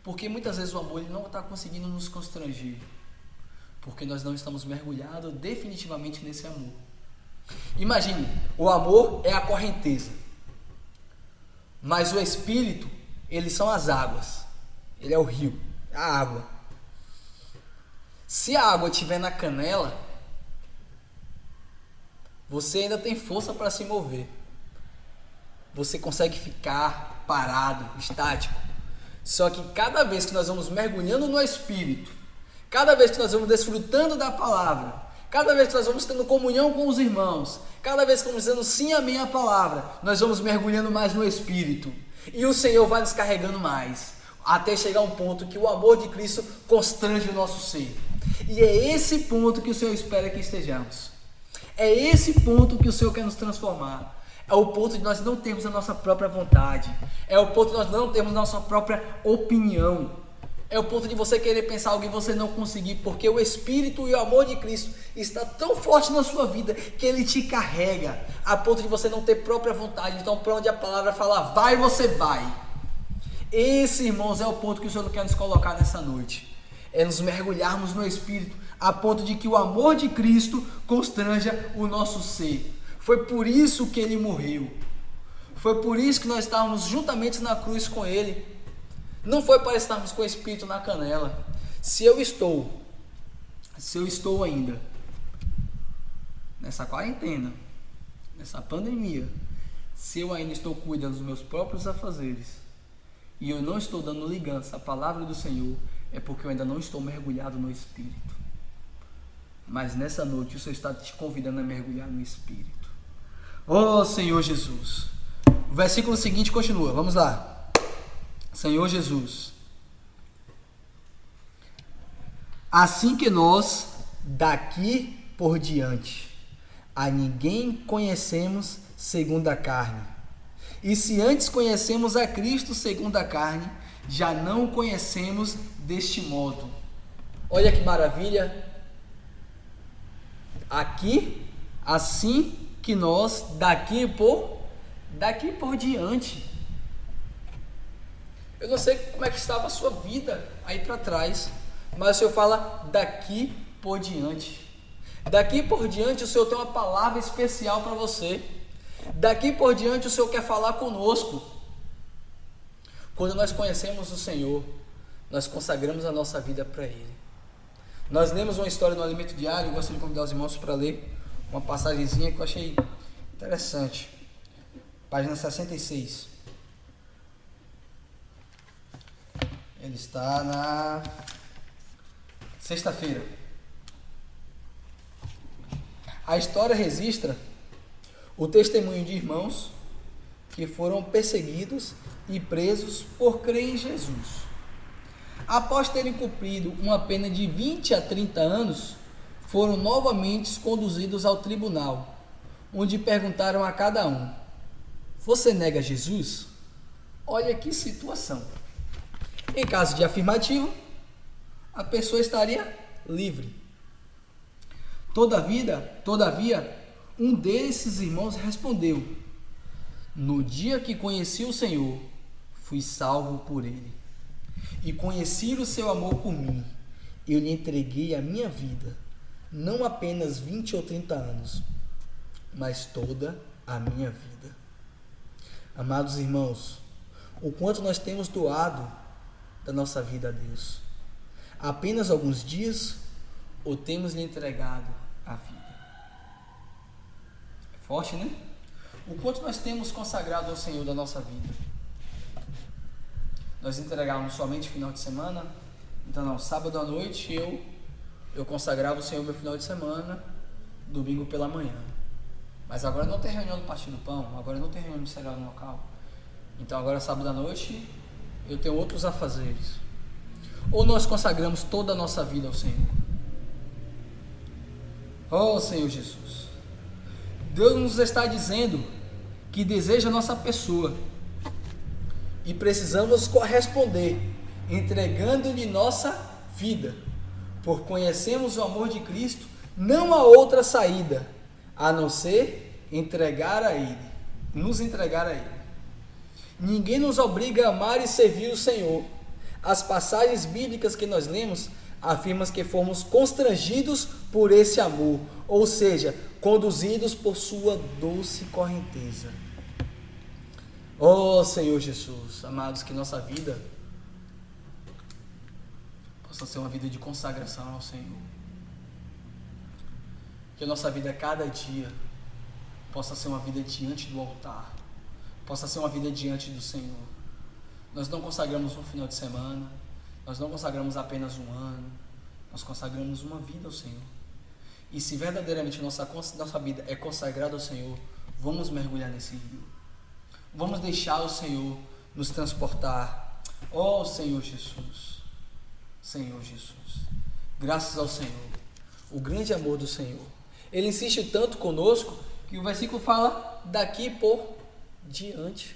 Porque muitas vezes o amor ele não está conseguindo nos constranger, porque nós não estamos mergulhados definitivamente nesse amor. Imagine, o amor é a correnteza, mas o Espírito, eles são as águas, ele é o rio, a água. Se a água estiver na canela, você ainda tem força para se mover, você consegue ficar parado, estático. Só que cada vez que nós vamos mergulhando no Espírito, cada vez que nós vamos desfrutando da palavra, cada vez que nós vamos tendo comunhão com os irmãos, cada vez que vamos dizendo sim, amém à palavra, nós vamos mergulhando mais no Espírito. E o Senhor vai nos carregando mais, até chegar a um ponto que o amor de Cristo constrange o nosso ser. E é esse ponto que o Senhor espera que estejamos. É esse ponto que o Senhor quer nos transformar. É o ponto de nós não termos a nossa própria vontade. É o ponto de nós não termos a nossa própria opinião. É o ponto de você querer pensar algo e você não conseguir, porque o Espírito e o amor de Cristo está tão forte na sua vida que ele te carrega, a ponto de você não ter própria vontade. Então, para onde a palavra fala, vai, você vai. Esse, irmãos, é o ponto que o Senhor quer nos colocar nessa noite. É nos mergulharmos no Espírito, a ponto de que o amor de Cristo constranja o nosso ser. Foi por isso que ele morreu. Foi por isso que nós estávamos juntamente na cruz com ele. Não foi para estarmos com o Espírito na canela. Se eu estou ainda nessa quarentena, nessa pandemia, se eu ainda estou cuidando dos meus próprios afazeres e eu não estou dando ligança à palavra do Senhor, é porque eu ainda não estou mergulhado no Espírito. Mas nessa noite o Senhor está te convidando a mergulhar no Espírito. Oh Senhor Jesus. O versículo seguinte continua, vamos lá. Senhor Jesus. Assim que nós, daqui por diante, a ninguém conhecemos segundo a carne. E se antes conhecemos a Cristo segundo a carne, já não o conhecemos deste modo. Olha que maravilha. Aqui, assim que nós, daqui por diante. Eu não sei como é que estava a sua vida aí para trás, mas o Senhor fala daqui por diante. Daqui por diante o Senhor tem uma palavra especial para você. Daqui por diante o Senhor quer falar conosco. Quando nós conhecemos o Senhor, nós consagramos a nossa vida para Ele. Nós lemos uma história no Alimento Diário, eu gosto de convidar os irmãos para ler uma passagenzinha que eu achei interessante. Página 66. Ele está na sexta-feira. A história registra o testemunho de irmãos que foram perseguidos e presos por crer em Jesus. Após terem cumprido uma pena de 20 a 30 anos, foram novamente conduzidos ao tribunal, onde perguntaram a cada um: você nega Jesus? Olha que situação. Em caso de afirmativo, a pessoa estaria livre. Todavia, um desses irmãos respondeu: no dia que conheci o Senhor, fui salvo por Ele. E conheci o seu amor por mim, eu lhe entreguei a minha vida, não apenas 20 ou 30 anos, mas toda a minha vida. Amados irmãos, o quanto nós temos doado da nossa vida a Deus. Apenas alguns dias, ou temos lhe entregado a vida. É forte, né? O quanto nós temos consagrado ao Senhor da nossa vida. Nós entregávamos somente final de semana. Então não, sábado à noite eu consagrava o Senhor meu final de semana, domingo pela manhã. Mas agora não tem reunião do Partido do Pão, agora não tem reunião ministerial no local. Então agora sábado à noite eu tenho outros afazeres. Ou nós consagramos toda a nossa vida ao Senhor. Oh Senhor Jesus, Deus nos está dizendo que deseja a nossa pessoa e precisamos corresponder entregando-lhe nossa vida, por conhecermos o amor de Cristo. Não há outra saída a não ser entregar a Ele, nos entregar a Ele. Ninguém nos obriga a amar e servir o Senhor. As passagens bíblicas que nós lemos afirmam que fomos constrangidos por esse amor, ou seja, conduzidos por sua doce correnteza. Oh Senhor Jesus, amados, que nossa vida possa ser uma vida de consagração ao Senhor. Que a nossa vida cada dia possa ser uma vida diante do altar, possa ser uma vida diante do Senhor. Nós não consagramos um final de semana, nós não consagramos apenas um ano, nós consagramos uma vida ao Senhor. E se verdadeiramente nossa vida é consagrada ao Senhor, vamos mergulhar nesse rio. Vamos deixar o Senhor nos transportar. Oh Senhor Jesus, Senhor Jesus, graças ao Senhor, o grande amor do Senhor. Ele insiste tanto conosco que o versículo fala daqui por diante.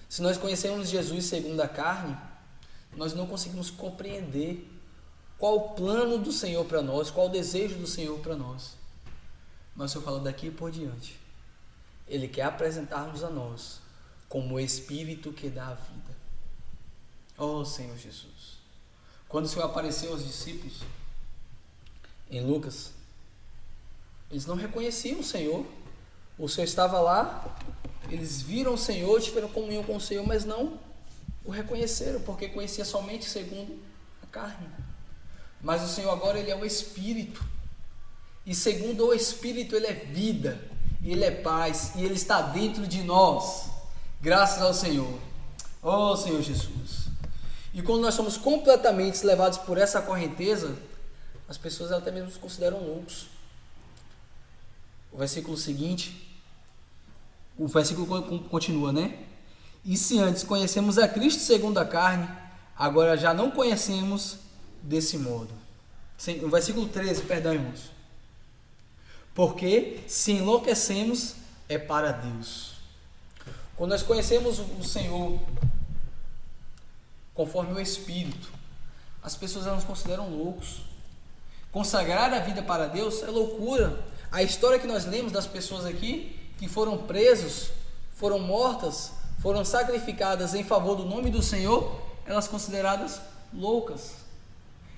Se nós conhecemos Jesus segundo a carne, nós não conseguimos compreender qual o plano do Senhor para nós, qual o desejo do Senhor para nós. Mas o Senhor fala daqui por diante. Ele quer apresentar-nos a nós como o Espírito que dá a vida. Oh Senhor Jesus, quando o Senhor apareceu aos discípulos em Lucas, eles não reconheciam o Senhor. O Senhor estava lá, eles viram o Senhor, tiveram comunhão com o Senhor, mas não o reconheceram, porque conhecia somente segundo a carne. Mas o Senhor agora, Ele é o Espírito, e segundo o Espírito Ele é vida, Ele é paz, e Ele está dentro de nós, graças ao Senhor. Oh Senhor Jesus. E quando nós somos completamente levados por essa correnteza, as pessoas até mesmo nos consideram loucos. O versículo seguinte, o versículo continua, né? E se antes conhecemos a Cristo segundo a carne, agora já não conhecemos desse modo. No versículo 13, perdão, irmãos. Porque se enlouquecemos é para Deus. Quando nós conhecemos o Senhor conforme o Espírito, as pessoas nos consideram loucos. Consagrar a vida para Deus é loucura. A história que nós lemos das pessoas aqui que foram presos, foram mortas, foram sacrificadas em favor do nome do Senhor, elas consideradas loucas.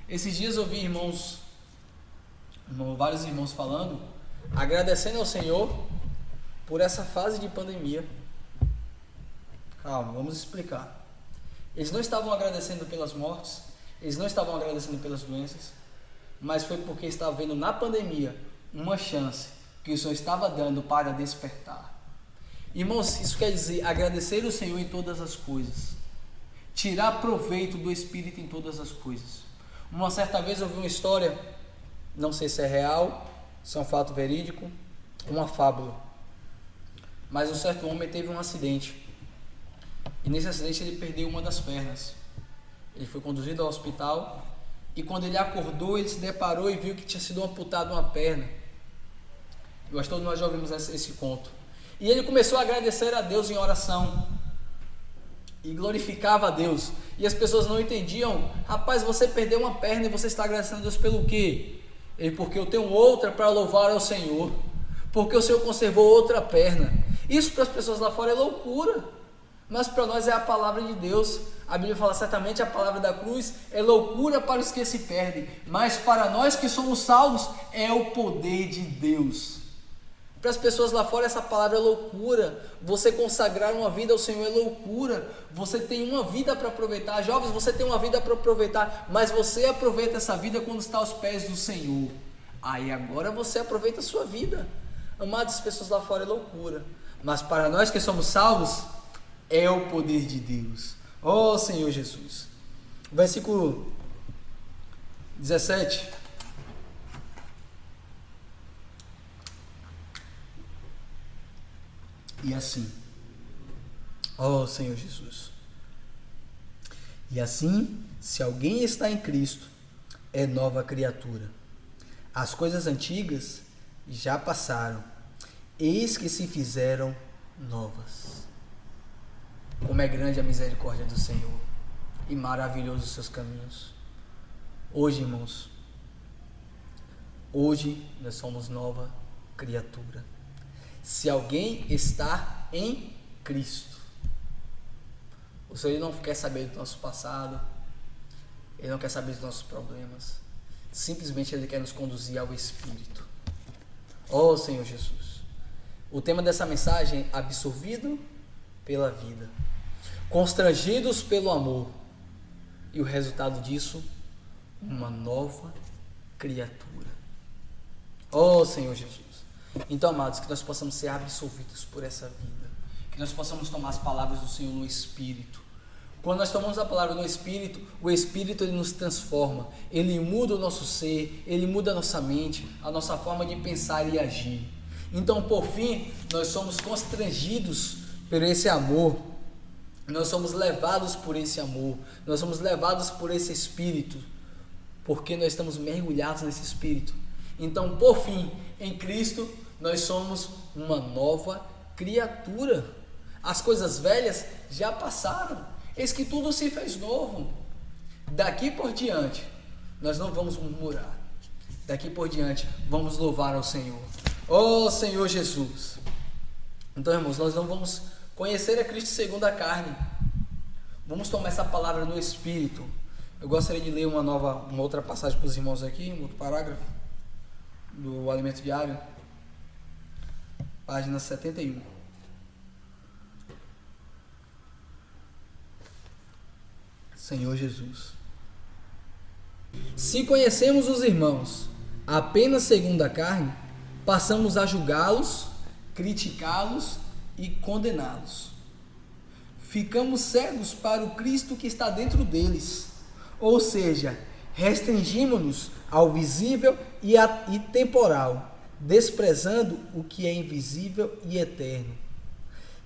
Esses dias eu vi vários irmãos falando, agradecendo ao Senhor por essa fase de pandemia. Calma, vamos explicar. Eles não estavam agradecendo pelas mortes, eles não estavam agradecendo pelas doenças, mas foi porque estavam vendo na pandemia uma chance que o Senhor estava dando para despertar. Irmãos, isso quer dizer agradecer o Senhor em todas as coisas, tirar proveito do Espírito em todas as coisas. Uma certa vez eu vi uma história, não sei se é real, se é um fato verídico, uma fábula, mas um certo homem teve um acidente, e nesse acidente ele perdeu uma das pernas. Ele foi conduzido ao hospital, e quando ele acordou, ele se deparou e viu que tinha sido amputada uma perna. Eu acho que todos nós já ouvimos esse conto. E ele começou a agradecer a Deus em oração, e glorificava a Deus, e as pessoas não entendiam. Rapaz, você perdeu uma perna e você está agradecendo a Deus pelo quê? Ele, porque eu tenho outra para louvar ao Senhor, porque o Senhor conservou outra perna. Isso para as pessoas lá fora é loucura, mas para nós é a palavra de Deus. A Bíblia fala certamente a palavra da cruz é loucura para os que se perdem, mas para nós que somos salvos é o poder de Deus. Para as pessoas lá fora essa palavra é loucura. Você consagrar uma vida ao Senhor é loucura. Você tem uma vida para aproveitar. Jovens, você tem uma vida para aproveitar, mas você aproveita essa vida quando está aos pés do Senhor. Aí agora você aproveita a sua vida. Amadas, as pessoas lá fora é loucura, mas para nós que somos salvos é o poder de Deus. Ó Senhor Jesus. Versículo 17. E assim, ó Senhor Jesus, e assim, se alguém está em Cristo, é nova criatura. As coisas antigas já passaram, eis que se fizeram novas. Como é grande a misericórdia do Senhor e maravilhosos os seus caminhos. Hoje, irmãos, hoje nós somos nova criatura. Se alguém está em Cristo, o Senhor não quer saber do nosso passado, Ele não quer saber dos nossos problemas, simplesmente Ele quer nos conduzir ao Espírito. Ó Senhor Jesus, o tema dessa mensagem é absorvido pela vida, constrangidos pelo amor, e o resultado disso, uma nova criatura. Ó Senhor Jesus. Então, amados, que nós possamos ser absorvidos por essa vida, que nós possamos tomar as palavras do Senhor no Espírito. Quando nós tomamos a palavra no Espírito, o Espírito ele nos transforma, ele muda o nosso ser, ele muda a nossa mente, a nossa forma de pensar e agir. Então, por fim, nós somos constrangidos por esse amor, nós somos levados por esse amor, nós somos levados por esse Espírito, porque nós estamos mergulhados nesse Espírito. Então, por fim, em Cristo, nós somos uma nova criatura. As coisas velhas já passaram, eis que tudo se fez novo. Daqui por diante, nós não vamos murmurar. Daqui por diante, vamos louvar ao Senhor. Ó Senhor Jesus. Então, irmãos, nós não vamos conhecer a Cristo segundo a carne. Vamos tomar essa palavra no Espírito. Eu gostaria de ler uma outra passagem para os irmãos aqui, um outro parágrafo do Alimento Diário, página 71. Senhor Jesus. Se conhecemos os irmãos apenas segundo a carne, passamos a julgá-los, criticá-los e condená-los. ficamos cegos para o Cristo que está dentro deles. Ou seja, restringimos-nos ao visível e temporal, desprezando o que é invisível e eterno.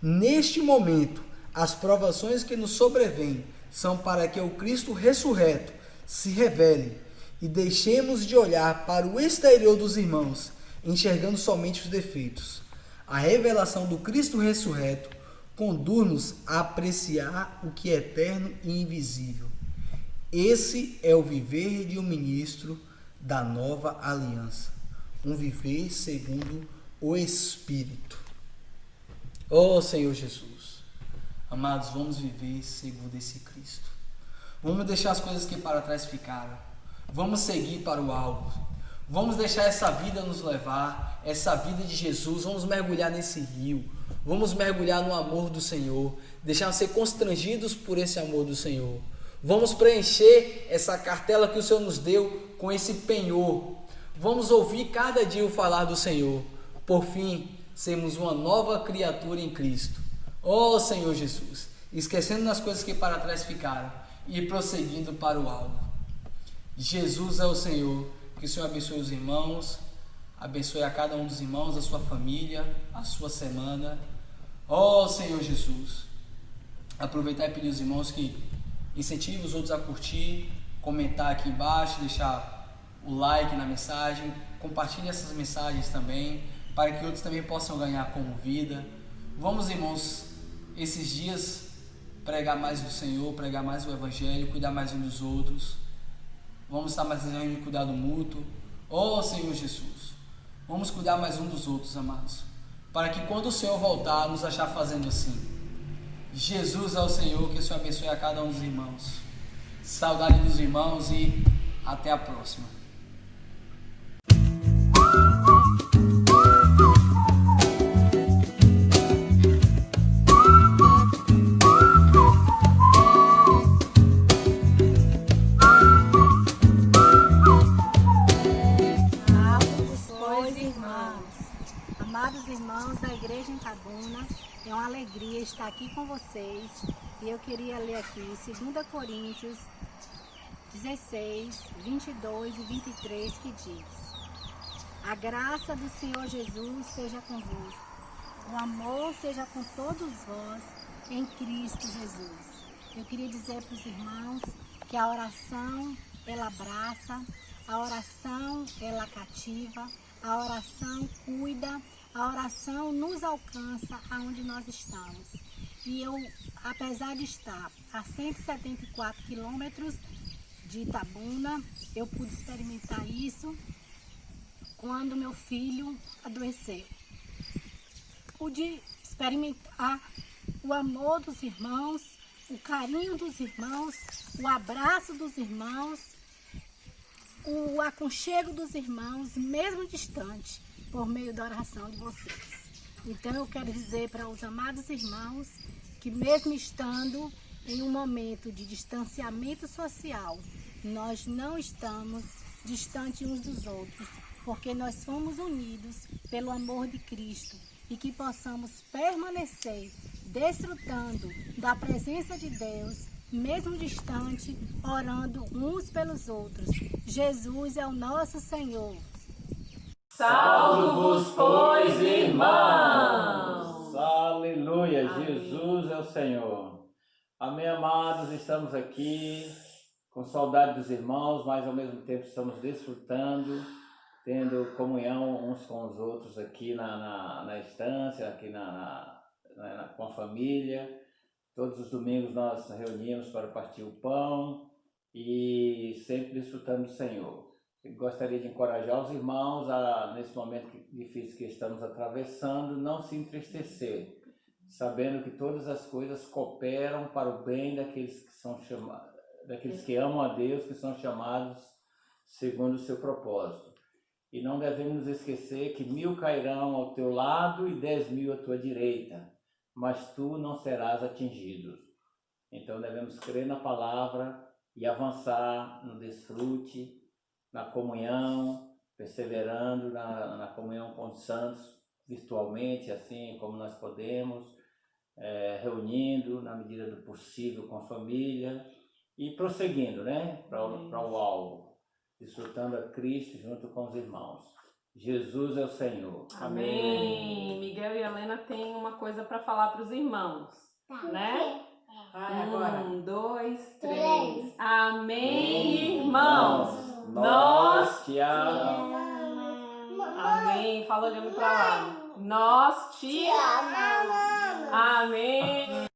Neste momento, as provações que nos sobrevêm são para que o Cristo ressurreto se revele e deixemos de olhar para o exterior dos irmãos, enxergando somente os defeitos. A revelação do Cristo ressurreto conduz-nos a apreciar o que é eterno e invisível. Esse é o viver de um ministro da nova aliança, um viver segundo o Espírito. Oh Senhor Jesus, amados, vamos viver segundo esse Cristo. Vamos deixar as coisas que para trás ficaram. Vamos seguir para o alvo. Vamos deixar essa vida nos levar, essa vida de Jesus. Vamos mergulhar nesse rio. Vamos mergulhar no amor do Senhor. Deixar ser constrangidos por esse amor do Senhor. Vamos preencher essa cartela que o Senhor nos deu com esse penhor. Vamos ouvir cada dia o falar do Senhor. Por fim, sermos uma nova criatura em Cristo. Oh Senhor Jesus, esquecendo das coisas que para trás ficaram e prosseguindo para o alvo. Jesus é o Senhor. Que o Senhor abençoe os irmãos, abençoe a cada um dos irmãos, a sua família, a sua semana. Oh Senhor Jesus, aproveitar e pedir aos irmãos que incentivem os outros a curtir, comentar aqui embaixo, deixar o like na mensagem, compartilhe essas mensagens também, para que outros também possam ganhar como vida. Vamos, irmãos, esses dias pregar mais o Senhor, pregar mais o Evangelho, cuidar mais uns dos outros. Vamos estar mais em cuidado mútuo. Oh Senhor Jesus, vamos cuidar mais um dos outros, amados, para que quando o Senhor voltar, nos achar fazendo assim. Jesus é o Senhor, que o Senhor abençoe a cada um dos irmãos. Saudade dos irmãos e até a próxima. Amados irmãos da Igreja em Itabuna, é uma alegria estar aqui com vocês e eu queria ler aqui 2 Coríntios 16, 22 e 23 que diz: a graça do Senhor Jesus seja convosco, o amor seja com todos vós em Cristo Jesus. Eu queria dizer para os irmãos que a oração ela abraça, a oração ela cativa, a oração cuida, a oração nos alcança aonde nós estamos. E eu, apesar de estar a 174 quilômetros de Itabuna, eu pude experimentar isso quando meu filho adoeceu. Pude experimentar o amor dos irmãos, o carinho dos irmãos, o abraço dos irmãos, o aconchego dos irmãos, mesmo distante, por meio da oração de vocês. Então eu quero dizer para os amados irmãos que mesmo estando em um momento de distanciamento social, nós não estamos distantes uns dos outros, porque nós fomos unidos pelo amor de Cristo e que possamos permanecer desfrutando da presença de Deus, mesmo distante, orando uns pelos outros. Jesus é o nosso Senhor. Salve-vos, pois, irmãos! Aleluia! Amém. Jesus é o Senhor. Amém, amados, estamos aqui com saudade dos irmãos, mas ao mesmo tempo estamos desfrutando, tendo comunhão uns com os outros aqui na estância, aqui com a família. Todos os domingos nós nos reunimos para partir o pão e sempre desfrutando do Senhor. Eu gostaria de encorajar os irmãos nesse momento difícil que estamos atravessando, não se entristecer, sabendo que todas as coisas cooperam para o bem daqueles que são chamados, daqueles que amam a Deus, que são chamados segundo o seu propósito. E não devemos nos esquecer que 1000 cairão ao teu lado e 10.000 à tua direita, mas tu não serás atingido. Então devemos crer na palavra e avançar no desfrute, na comunhão, perseverando na comunhão com os santos, virtualmente, assim como nós podemos, reunindo na medida do possível com a família e prosseguindo, né, para o alvo, desfrutando a Cristo junto com os irmãos. Jesus é o Senhor. Amém. Miguel e Helena têm uma coisa para falar para os irmãos, né? Vai agora. 1, 2, 3. Amém, irmãos. Nós te amamos. Amém. Fala olhando para lá. Nós te amamos. Amém.